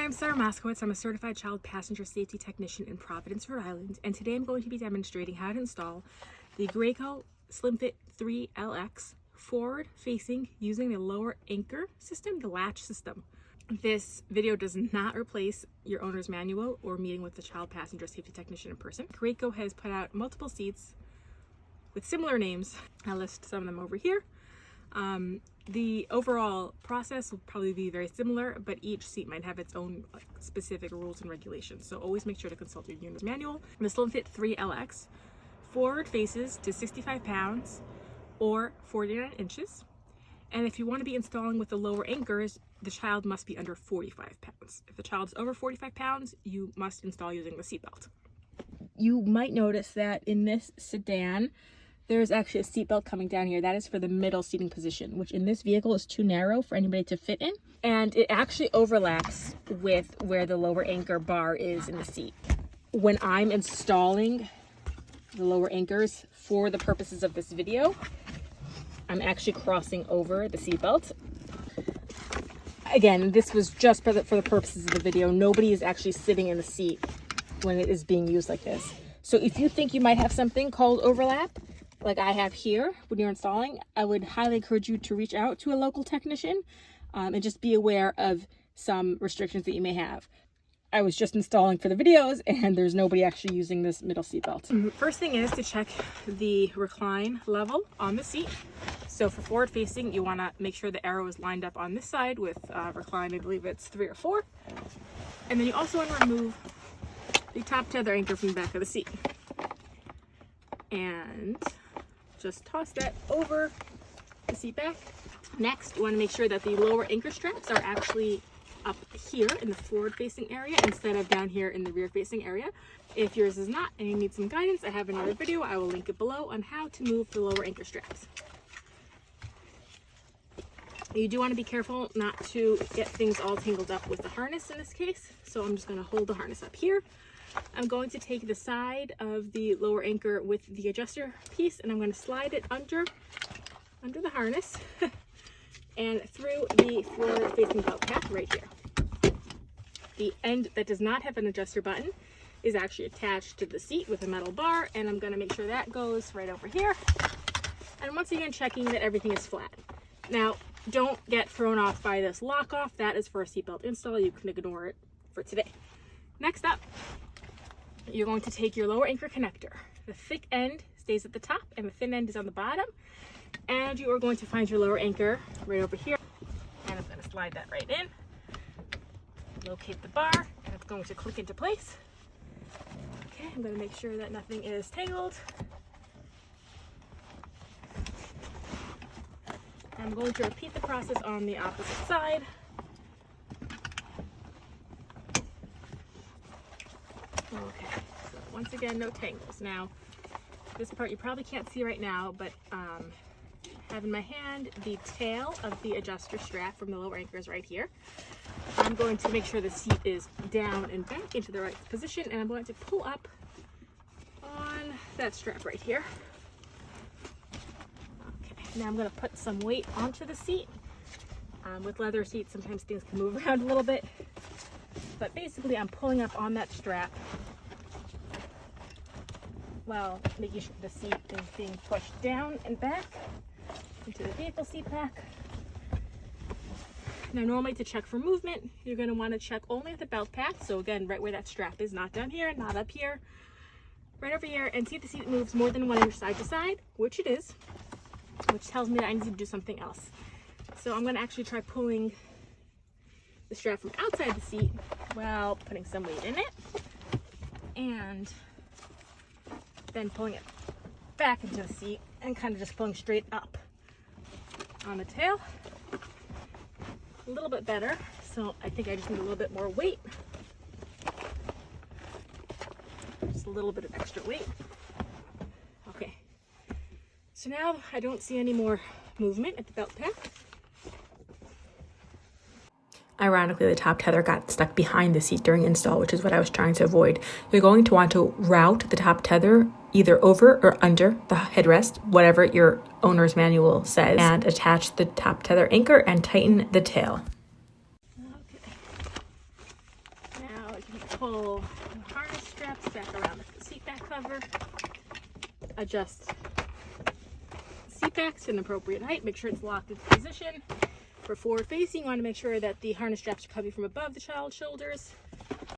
Hi, I'm Sarah Moskowitz. I'm a certified child passenger safety technician in Providence, Rhode Island, and today I'm going to be demonstrating how to install the Graco Slimfit-3-LX forward facing using the lower anchor system, the latch system. This video does not replace your owner's manual or meeting with the child passenger safety technician in person. Graco has put out multiple seats with similar names. I'll list some of them over here. The overall process will probably be very similar, but each seat might have its own specific rules and regulations. So always make sure to consult your owner's manual. The Slimfit-3LX forward faces to 65 pounds or 49 inches. And if you want to be installing with the lower anchors, the child must be under 45 pounds. If the child's over 45 pounds, you must install using the seatbelt. You might notice that in this sedan, there's actually a seatbelt coming down here. That is for the middle seating position, which in this vehicle is too narrow for anybody to fit in. And it actually overlaps with where the lower anchor bar is in the seat. When I'm installing the lower anchors for the purposes of this video, I'm actually crossing over the seatbelt. Again, this was just for the purposes of the video. Nobody is actually sitting in the seat when it is being used like this. So if you think you might have something called overlap, like I have here when you're installing, I would highly encourage you to reach out to a local technician and just be aware of some restrictions that you may have. I was just installing for the videos and there's nobody actually using this middle seat belt. First thing is to check the recline level on the seat. So for forward facing, you want to make sure the arrow is lined up on this side with recline, I believe it's 3 or 4. And then you also want to remove the top tether anchor from the back of the seat. And just toss that over the seat back. Next, you want to make sure that the lower anchor straps are actually up here in the forward facing area instead of down here in the rear facing area. If yours is not and you need some guidance, I have another video, I will link it below, on how to move the lower anchor straps. You do want to be careful not to get things all tangled up with the harness in this case. So I'm just going to hold the harness up here. I'm going to take the side of the lower anchor with the adjuster piece and I'm going to slide it under the harness and through the forward facing belt path right here. The end that does not have an adjuster button is actually attached to the seat with a metal bar, and I'm going to make sure that goes right over here. And once again, checking that everything is flat. Now, don't get thrown off by this lock off. That is for a seatbelt install. You can ignore it for today. Next up, you're going to take your lower anchor connector. The thick end stays at the top and the thin end is on the bottom. And you are going to find your lower anchor right over here. And I'm going to slide that right in. Locate the bar and it's going to click into place. Okay, I'm going to make sure that nothing is tangled. I'm going to repeat the process on the opposite side. Okay, so once again, no tangles. Now, this part you probably can't see right now, but have in my hand the tail of the adjuster strap from the lower anchor is right here. I'm going to make sure the seat is down and back into the right position, and I'm going to pull up on that strap right here. Okay, now I'm going to put some weight onto the seat. With leather seats, sometimes things can move around a little bit. But basically, I'm pulling up on that strap while making sure the seat is being pushed down and back into the vehicle seat back. Now, normally to check for movement, you're going to want to check only at the belt path. So again, right where that strap is, not down here, not up here, right over here, and see if the seat moves more than 1 inch side to side, which it is, which tells me that I need to do something else. So I'm going to actually try pulling the strap from outside the seat while putting some weight in it, and then pulling it back into the seat and kind of just pulling straight up on the tail. A little bit better, so I think I just need a little bit more weight, just a little bit of extra weight. Okay, so now I don't see any more movement at the belt path. Ironically, the top tether got stuck behind the seat during install, which is what I was trying to avoid. You're going to want to route the top tether either over or under the headrest, whatever your owner's manual says, and attach the top tether anchor and tighten the tail. Okay. Pull the harness straps back around the seat back cover. Adjust the seat back to an appropriate height. Make sure it's locked into position. For forward facing, you want to make sure that the harness straps are coming from above the child's shoulders.